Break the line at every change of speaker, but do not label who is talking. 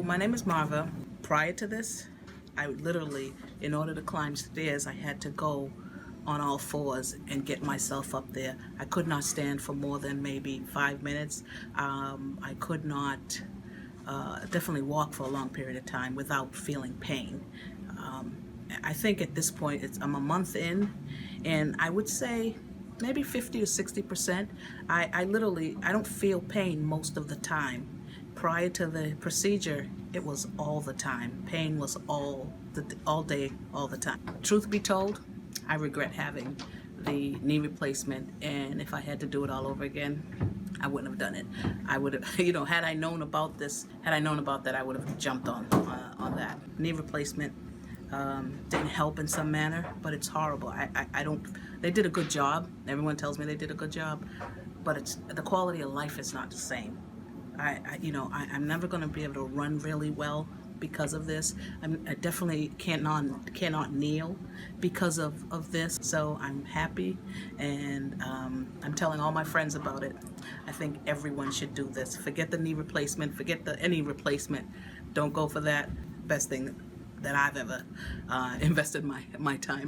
My name is Marva. Prior to this, I literally, in order to climb stairs, I had to go on all fours and get myself up there. I could not stand for more than maybe 5 minutes. I could not definitely walk for a long period of time without feeling pain. I think at this point, I'm a month in, and I would say maybe 50 or 60%. I don't feel pain most of the time. Prior to the procedure, it was all the time. Pain was all day, all the time. Truth be told, I regret having the knee replacement, and if I had to do it all over again, I wouldn't have done it. I would have, had I known about that, I would have jumped on that. Knee replacement didn't help in some manner, but it's horrible. They did a good job. Everyone tells me they did a good job, but the quality of life is not the same. I'm never going to be able to run really well because of this. I definitely cannot kneel because of this. So I'm happy, and I'm telling all my friends about it. I think everyone should do this. Forget the knee replacement. Forget any replacement. Don't go for that. Best thing that I've ever invested my time.